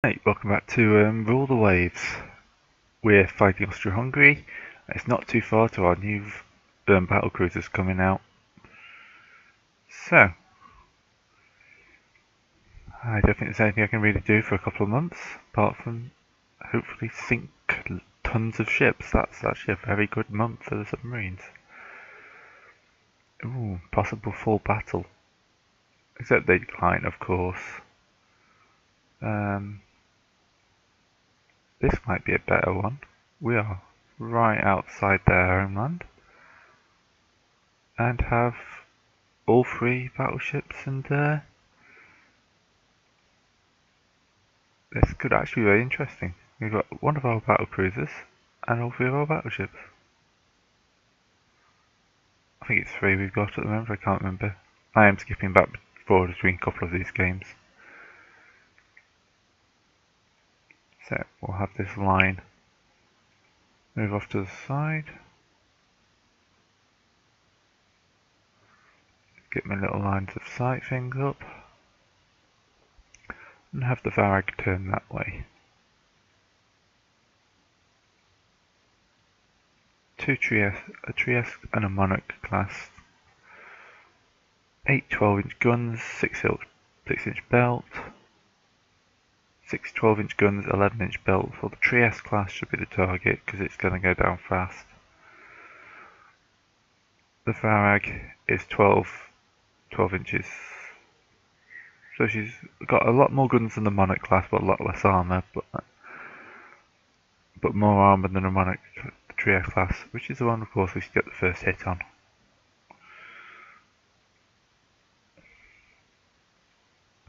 Hey, welcome back to Rule the Waves. We're fighting Austria-Hungary. It's not too far to our new battle cruisers coming out. So, I don't think there's anything I can really do for a couple of months, apart from hopefully sink tons of ships. That's actually a very good month for the submarines. Ooh, possible full battle. Except they decline, of course. This might be a better one. We are right outside their homeland. And have all three battleships, and this could actually be very interesting. We've got one of our battle cruisers and all three of our battleships. I think it's three we've got at the moment, I can't remember. I am skipping back forward between a couple of these games. So we'll have this line move off to the side. Get my little lines of sight things up. And have the Varag turn that way. A Trieste and a Monarch class. 8 12-inch guns, 6-inch belt. 6 12-inch guns, 11-inch belt. So the Trieste class should be the target because it's going to go down fast. The Varag is 12 inches. So she's got a lot more guns than the Monarch class, but a lot less armour. But more armour than the Monarch Trieste class, which is the one, of course, we should get the first hit on.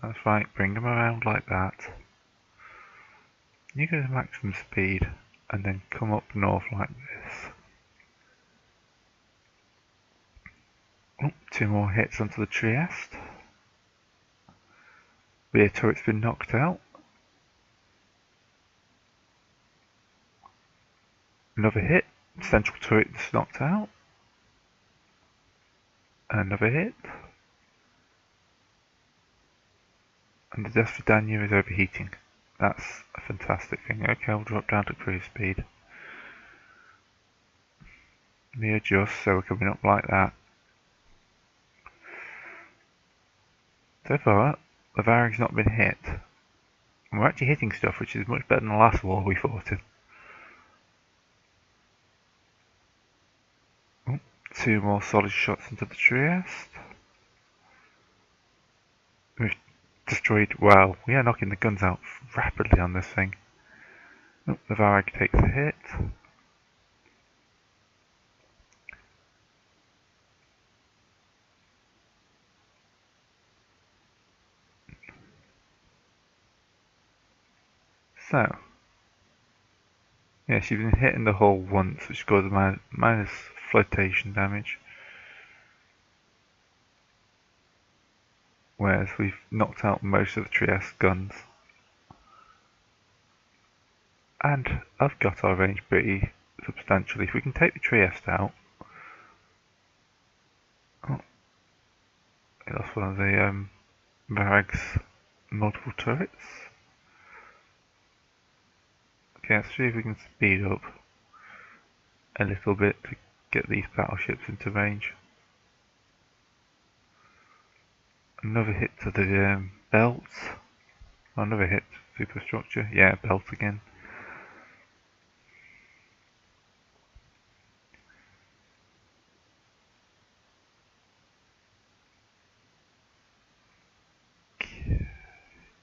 That's right, bring them around like that. You go to maximum speed and then come up north like this. Oh, 2 more hits onto the Trieste. Rear turret's been knocked out. Another hit. Central turret's knocked out. Another hit. And the Death for Daniel is overheating. That's a fantastic thing. Okay, I'll drop down to cruise speed. Readjust so we're coming up like that. So far, the Varag's not been hit. And we're actually hitting stuff, which is much better than the last war we fought in. Oh, 2 more solid shots into the Trieste. We've destroyed, wow, we are knocking the guns out rapidly on this thing. Oh, the Varag takes a hit. So, yeah, she's been hit in the hull once, which causes minus flotation damage. Whereas we've knocked out most of the Trieste guns. And I've got our range pretty substantially. If we can take the Trieste out. Oh, that's one of the Varag's multiple turrets. Okay, let's see if we can speed up a little bit to get these battleships into range. Another hit to the belt. Oh, another hit to superstructure. Yeah, belt again.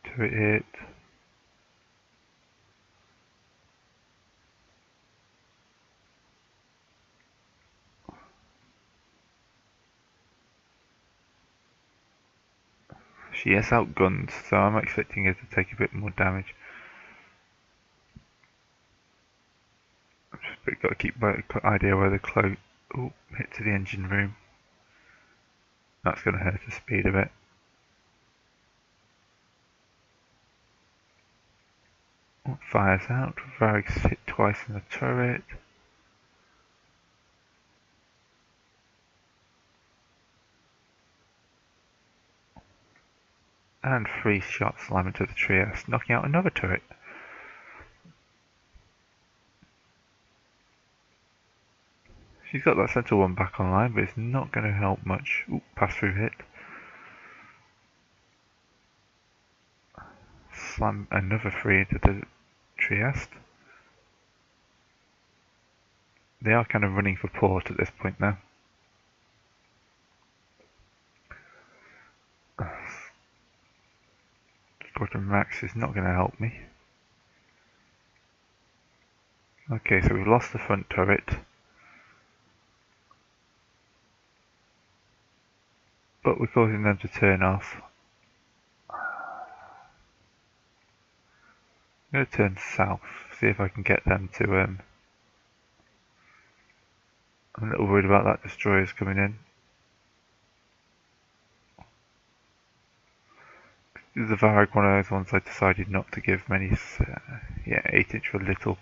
Turret hit. She is outgunned, so I'm expecting her to take a bit more damage. But got to keep my idea where the cloak. Oh, hit to the engine room. That's going to hurt her speed a bit. Oh, fires out. Varag's hit twice in the turret. And 3 shots slam into the Trieste, knocking out another turret. She's got that central one back online, but it's not going to help much. Ooh, pass through hit. Slam another 3 into the Trieste. They are kind of running for port at this point now. Squadron Max is not going to help me. Okay, so we've lost the front turret. But we're causing them to turn off. I'm going to turn south, see if I can get them to... I'm a little worried about that destroyers coming in. The Varag, one of those ones I decided not to give many... yeah, 8-inch for little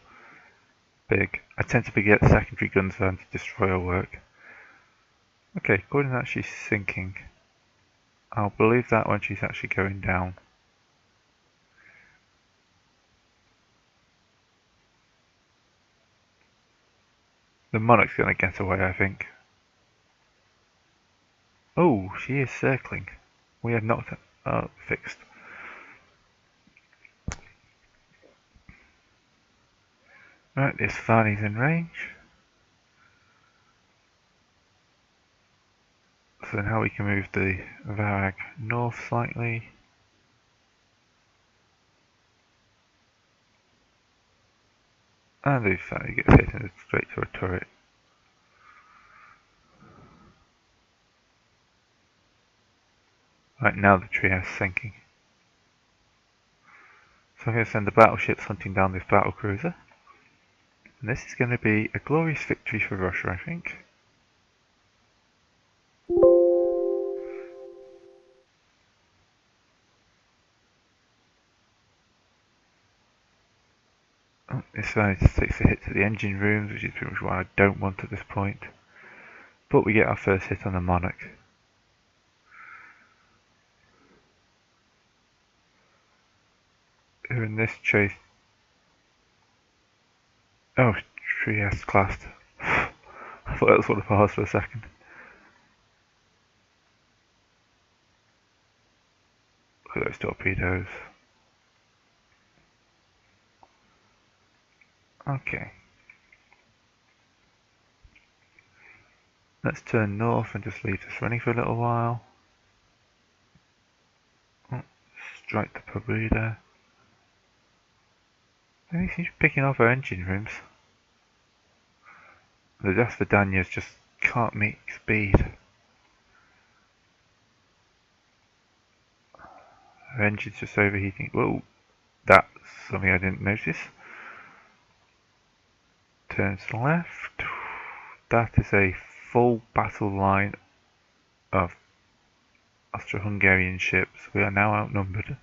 big. I tend to forget secondary guns for them to destroyer work. Okay, according to that she's sinking. I'll believe that when she's actually going down. The Monarch's going to get away, I think. Oh, she is circling. We have knocked her. Oh, fixed. Right, this Fanny's in range. So now we can move the Varag north slightly. And the Fanny gets hit and it's straight to a turret. Right, now the Trieste sinking. So I'm going to send the battleships hunting down this battlecruiser. And this is going to be a glorious victory for Russia, I think. Oh, this Fanny just takes a hit to the engine rooms, which is pretty much what I don't want at this point. But we get our first hit on the Monarch. Who in this chase... Oh, Trieste classed. I thought that was one of ours for a second. Look at those torpedoes. Okay. Let's turn north and just leave this running for a little while. Oh, strike the Pobeda. I think she's picking off her engine rooms. The Dasvedanias just can't meet speed. Her engine's just overheating. Whoa, that's something I didn't notice. Turns left. That is a full battle line of Austro-Hungarian ships. We are now outnumbered.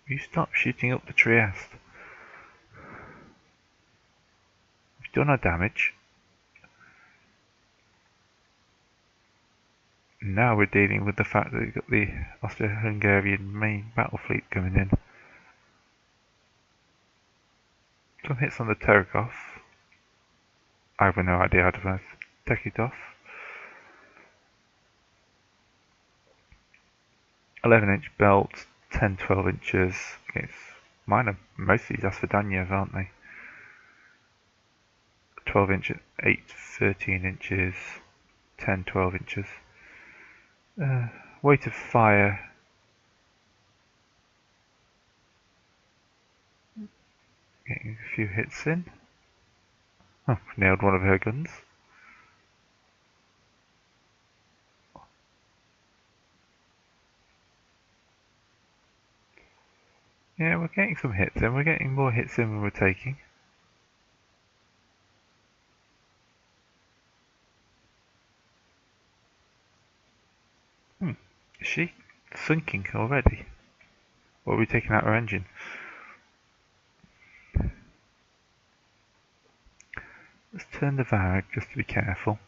You stop shooting up the Trieste. We've done our damage. Now we're dealing with the fact that we've got the Austro-Hungarian main battle fleet coming in. Some hits on the Terrakov. I have no idea how to take it off. 11-inch belt, 10-12 inches. Okay, mine are mostly Dasvedanias, aren't they? 12 inches, 8, 13 inches, 10, 12 inches. Weight of fire. Getting a few hits in. Oh, nailed one of her guns. Yeah, we're getting some hits in. We're getting more hits in than we're taking. Is she sinking already? What are we taking out our engine? Let's turn the Varag just to be careful.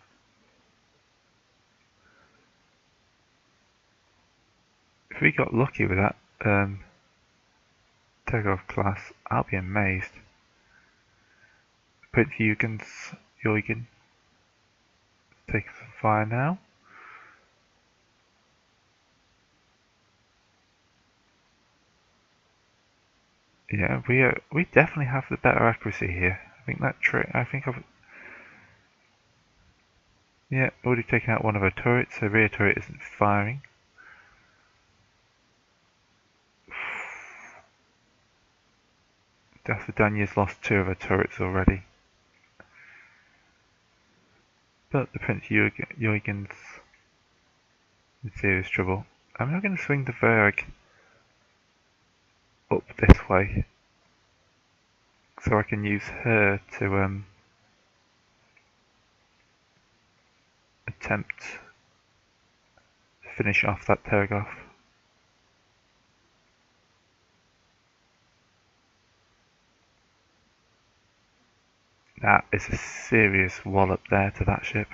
If we got lucky with that Tergov class, I'll be amazed. Prince Eugen take some fire now. Yeah, we definitely have the better accuracy here. I think that yeah, already taken out one of our turrets. The rear turret isn't firing. Dasvidanya's lost 2 of her turrets already. But the Prince Eugen's in serious trouble. I'm now going to swing the Varag up this way, so I can use her to attempt to finish off that Tergov. That is a serious wallop there to that ship.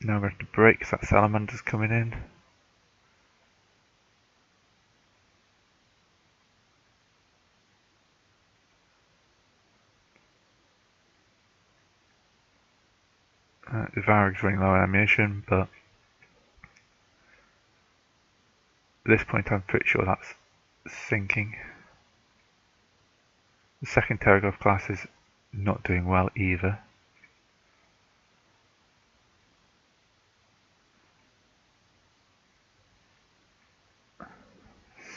Now we're going to brake because that Salamander's coming in. The Varag's running low on ammunition, but at this point I'm pretty sure that's sinking. The second Tergov class is not doing well either.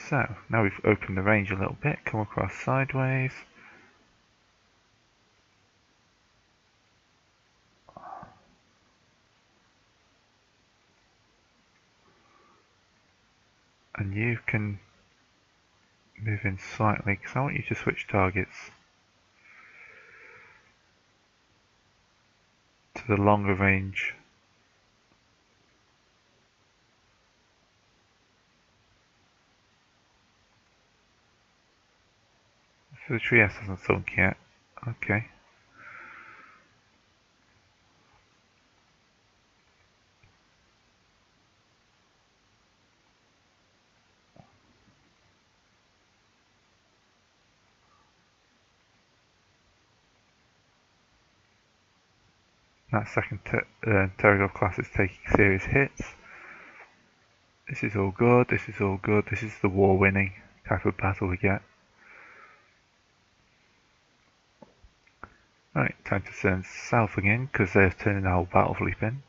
So, now we've opened the range a little bit, come across sideways. And you can move in slightly, because I want you to switch targets to the longer range. So the Trieste hasn't sunk yet. Okay. That second Tergov class is taking serious hits. This is all good, this is all good, this is the war winning type of battle we get. Right, time to turn south again, because they're turning the whole battle fleet in.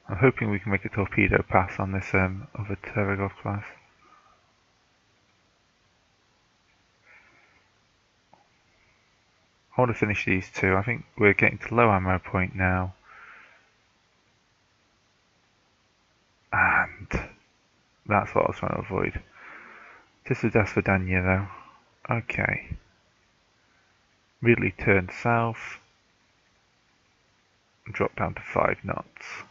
I'm hoping we can make a torpedo pass on this other Tergov class. I want to finish these 2. I think we're getting to low ammo point now. And that's what I was trying to avoid. Just a Dasvidanya though. Okay. Immediately turn south. And drop down to 5 knots.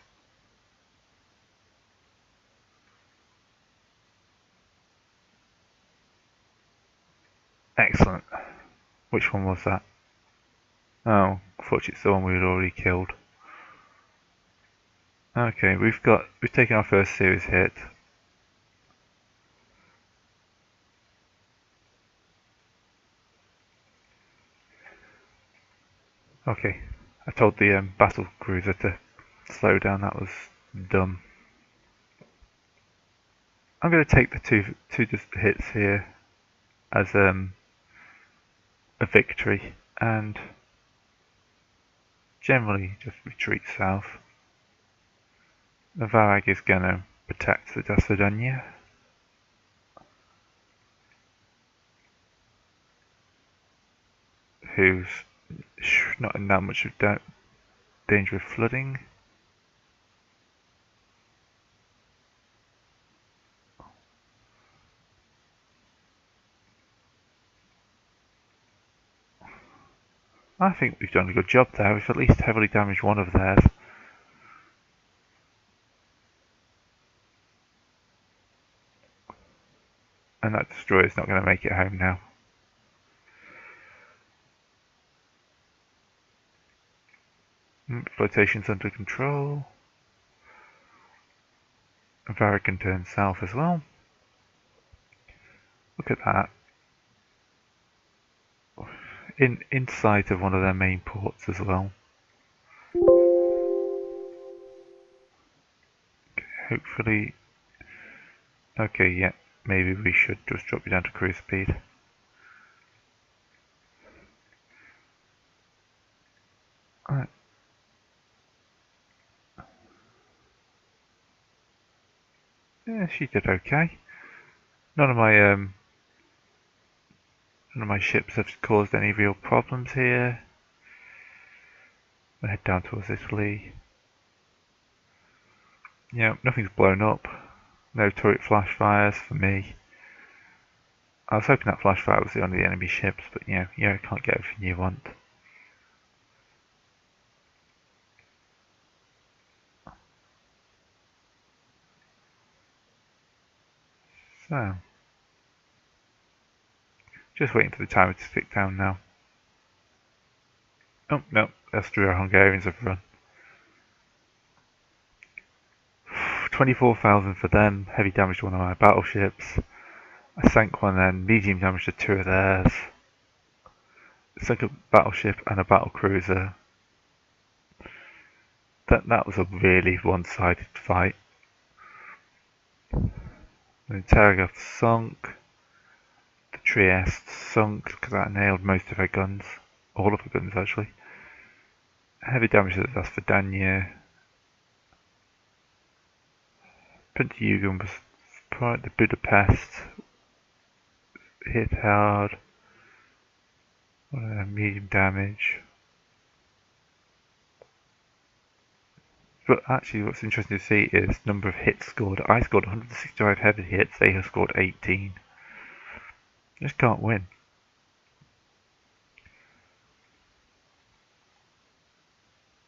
Excellent. Which one was that? Oh, unfortunately it's the one we had already killed. Okay, we've taken our first serious hit. Okay, I told the battle cruiser to slow down, that was dumb. I'm going to take the two hits here as a victory and generally just retreat south. The Varag is going to protect the Dasvidanya. Who's not in that much of danger of flooding. I think we've done a good job there. We've at least heavily damaged one of theirs. And that destroyer's not going to make it home now. Flotation's under control. Varric can turn south as well. Look at that. Inside of one of their main ports as well. Okay, hopefully. Okay, yeah, maybe we should just drop you down to cruise speed. Alright. Yeah, she did okay. None of my ships have caused any real problems here. We'll head down towards Italy. Yeah, nothing's blown up. No turret flash fires for me. I was hoping that flash fire was on the enemy ships, but you can't get everything you want. So, just waiting for the timer to tick down now. Oh, no, Austro-Hungarians have run. 24,000 for them, heavy damage to one of my battleships. I sank one then, medium damage to two of theirs. Sank a battleship and a battle cruiser. That was a really one-sided fight. The Terragast sunk. The Trieste sunk because that nailed most of her guns. All of her guns actually. Heavy damage to the Vasfadanya. Printer-Eugen was part the Budapest. Hit hard. Medium damage. But actually what's interesting to see is number of hits scored. I scored 165 heavy hits, they have scored 18. Just can't win.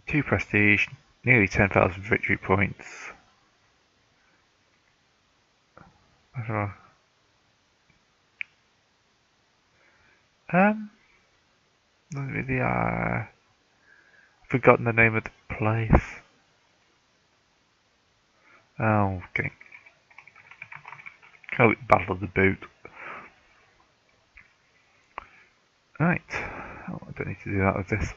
Two prestige, nearly 10,000 victory points. Really, forgotten the name of the place. Oh, okay. Call it Battle of the Boot. Right. Oh, I don't need to do that with this.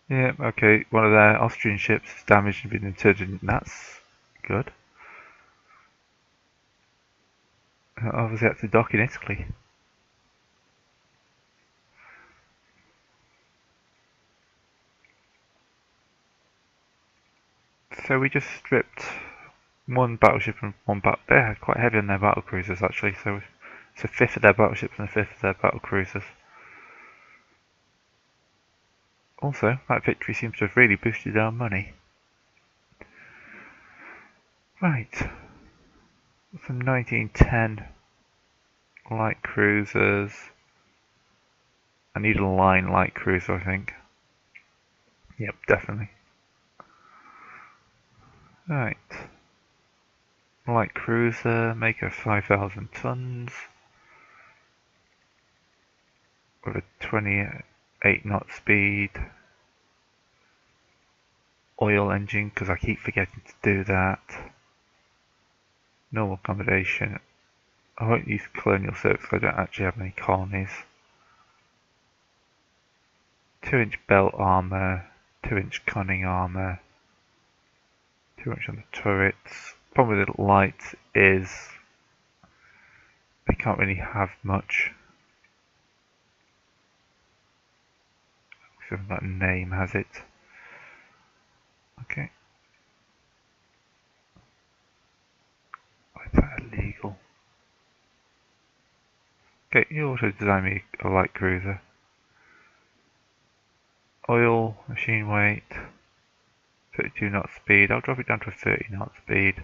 Yeah, okay. One of their Austrian ships is damaged and been interred. That's good. Obviously, that's a dock in Italy. So we just stripped one battleship and one battle. They're quite heavy on their battle cruisers actually. So it's a fifth of their battleships and a fifth of their battle cruisers. Also, that victory seems to have really boosted our money. Right. Some 1910 light cruisers. I need a line light cruiser, I think. Yep, definitely. Right. Light cruiser, make her 5,000 tons. With a 28 knot speed. Oil engine, because I keep forgetting to do that. Normal accommodation. I won't use colonial service because I don't actually have any colonies. 2-inch belt armour, 2-inch conning armour, 2-inch on the turrets. Problem with the lights is they can't really have much. Something like name has it. Okay. Why is that illegal? Okay, you also design me a light cruiser. Oil, machine weight, 32 knot speed. I'll drop it down to a 30 knot speed.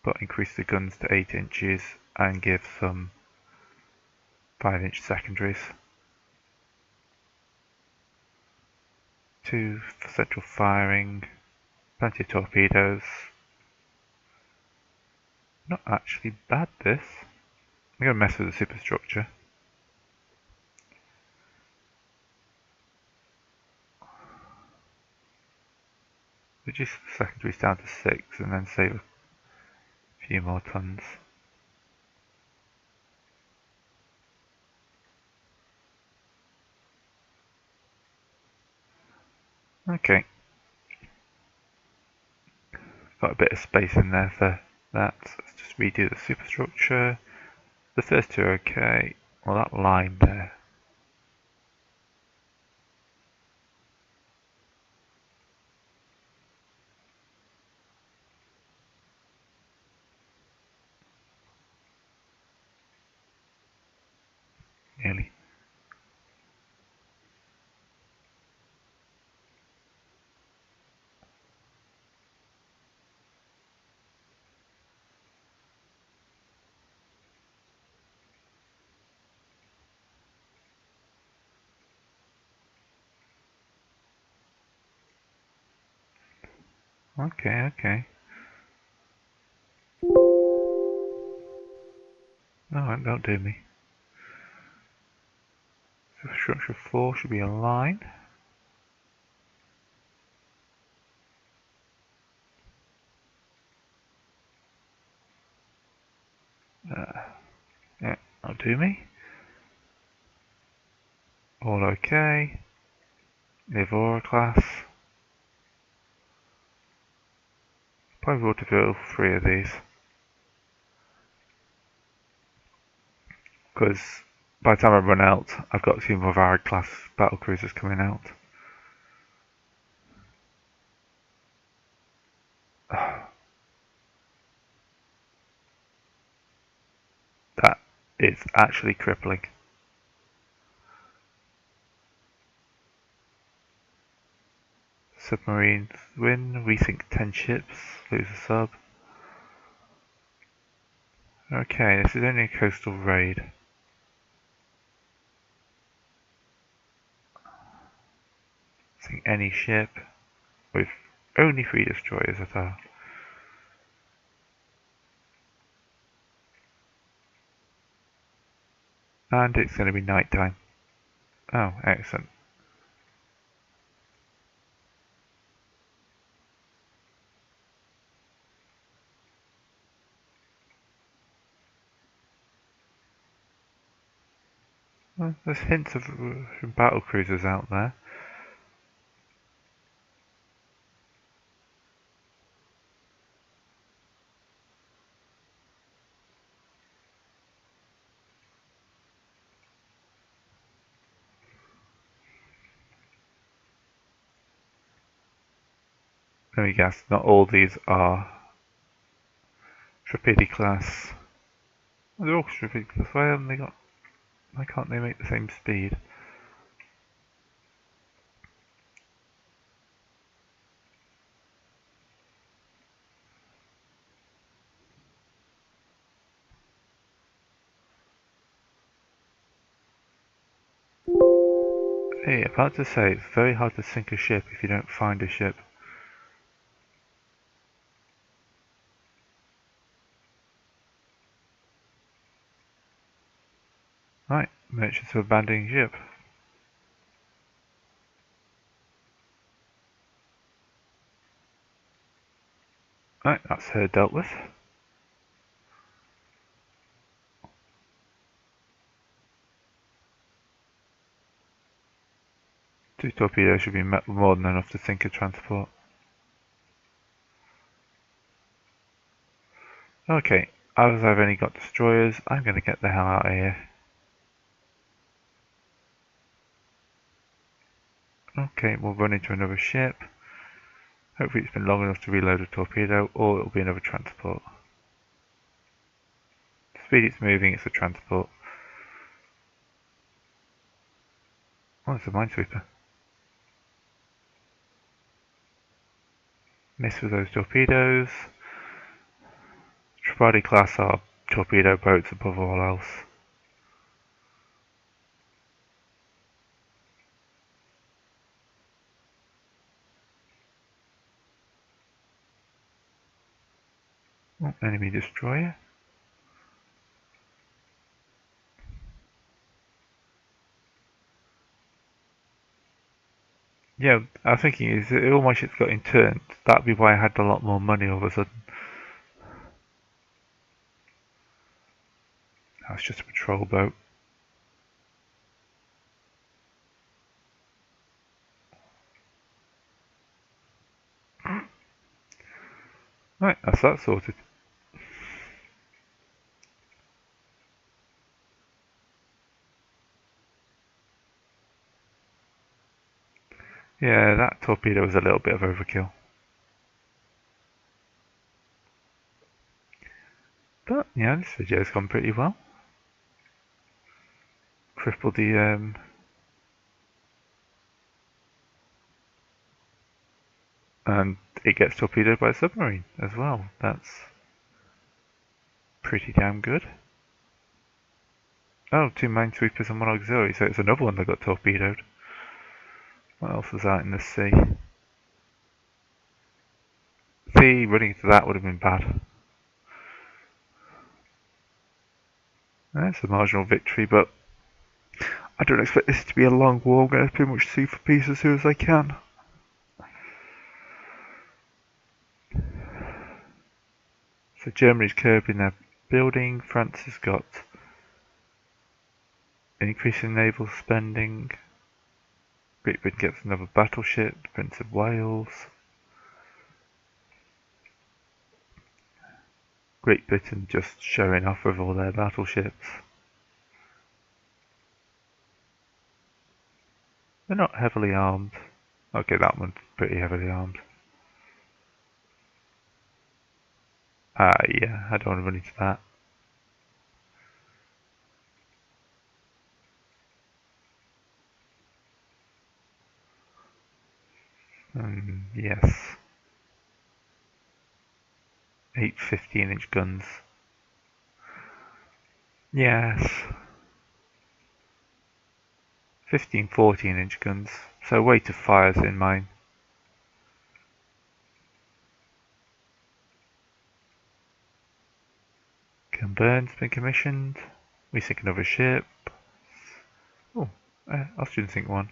but increase the guns to 8 inches and give some 5-inch secondaries. 2 for central firing, plenty of torpedoes. Not actually bad this. I'm going to mess with the superstructure. Reduce the secondaries down to 6 and then save a few more tons. Okay. Got a bit of space in there for that. Let's just redo the superstructure. The first two are okay. Well, that line there. Nearly. Okay, okay. No, don't do me. Superstructure 4 should be a line. Yeah, don't do me. All okay. The Aurora class. Probably ought to build 3 of these. Because by the time I run out, I've got 2 more Varag class battlecruisers coming out. That is actually crippling. Submarines win, we sink 10 ships, lose a sub. Okay, this is only a coastal raid. Sink any ship with only 3 destroyers at our. And it's going to be night time. Oh, excellent. Well, there's hints of battle cruisers out there. Let me guess, not all these are Trapedi class. Oh, they're all Trapedi class. Why can't they make the same speed? Hey, about to say, it's very hard to sink a ship if you don't find a ship. Right, merchants are abandoning ship. Right, that's her dealt with. Two torpedoes should be more than enough to sink a transport. Okay, as I've only got destroyers, I'm going to get the hell out of here. Okay, we'll run into another ship. Hopefully it's been long enough to reload a torpedo, or it'll be another transport. The speed it's moving, it's a transport. Oh, it's a minesweeper. Miss with those torpedoes. should probably class our torpedo boats above all else. Oh, enemy destroyer. Yeah, I was thinking, is that all my ships got interned? That'd be why I had a lot more money all of a sudden. That's just a patrol boat. Right, that's that sorted. Yeah, that torpedo was a little bit of overkill. But, yeah, this video's gone pretty well. Crippled the, and it gets torpedoed by a submarine as well. That's pretty damn good. Oh, 2 minesweepers and 1 auxiliary, so it's another one that got torpedoed. What else was out in the sea? See, running into that would have been bad. That's a marginal victory, but I don't expect this to be a long war. I'm going to pretty much see for peace as soon as I can. So Germany's curbing their building. France has got an increase in naval spending. Great Britain gets another battleship, the Prince of Wales. Great Britain just showing off with all their battleships. They're not heavily armed. Okay, that one's pretty heavily armed. Yeah, I don't want to run into that. Yes. 8 15-inch guns. Yes. 15 14-inch guns. So weight of fires in mine. Gun Burn's been commissioned. We sink another ship. Oh, Austrian sink one.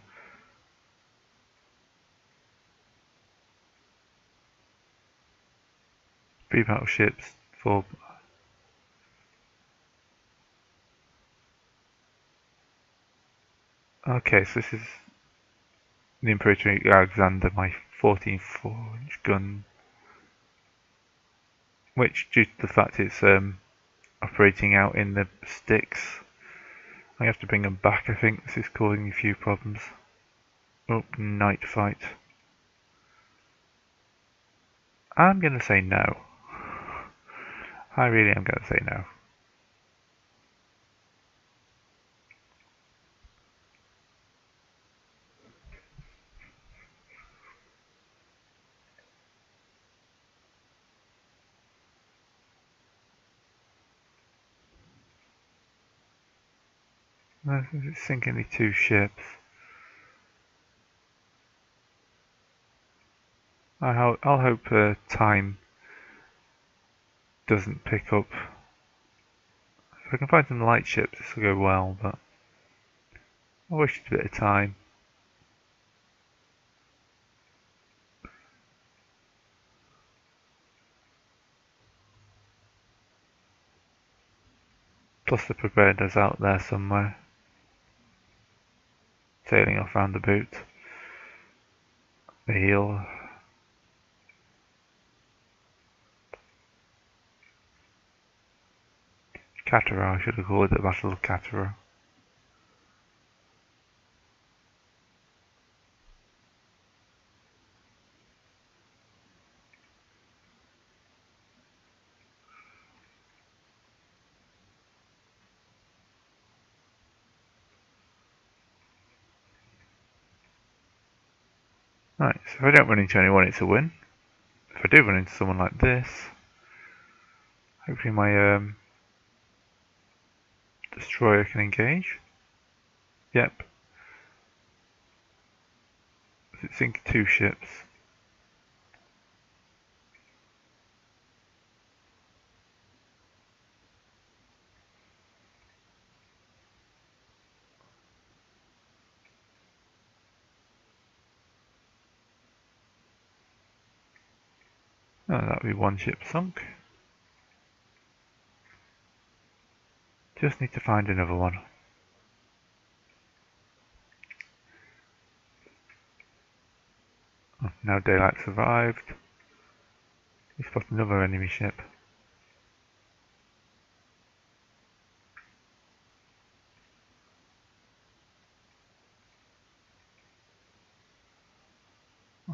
3 battleships, 4. Okay, so this is the Imperator Alexander, my 14 4-inch gun, which, due to the fact it's operating out in the sticks, I have to bring them back. I think this is causing a few problems. Oh, night fight. I'm going to say no. I really am going to say no. It's sinking the 2 ships. I'll hope time doesn't pick up. If I can find some light ships, this will go well, but I wish it's a bit of time. Plus the Prebenda's out there somewhere, sailing off round the boot. The heel. Catara, I should have called it the Battle of Catara. Right, so if I don't run into anyone, it's a win. If I do run into someone like this, Hopefully my destroyer can engage. Yep. It's sink 2 ships. Oh, that'll be 1 ship sunk. Just need to find another one. Oh, now daylight survived. We spot another enemy ship.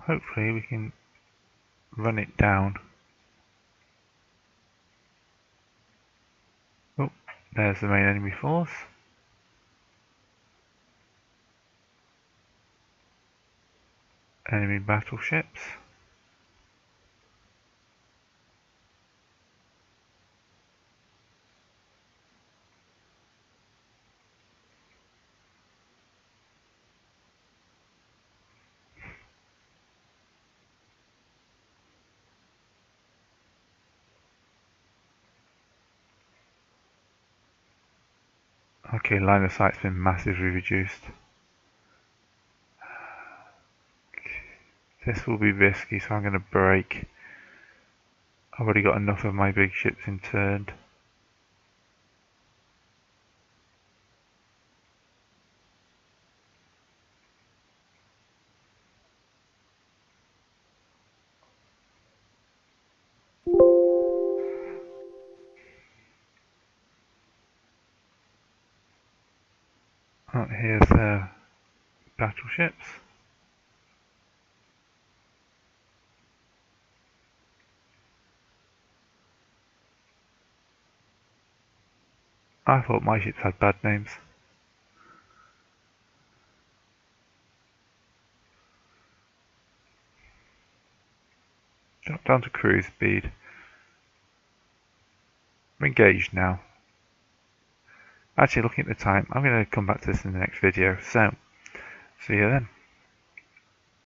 Hopefully we can run it down. Oh, there's the main enemy force. Enemy battleships. Okay, line of sight's been massively reduced. This will be risky, so I'm going to break. I've already got enough of my big ships interned. Oh, here's battleships. I thought my ships had bad names. Drop down to cruise speed. We're engaged now. Actually, looking at the time, I'm going to come back to this in the next video, so see you then.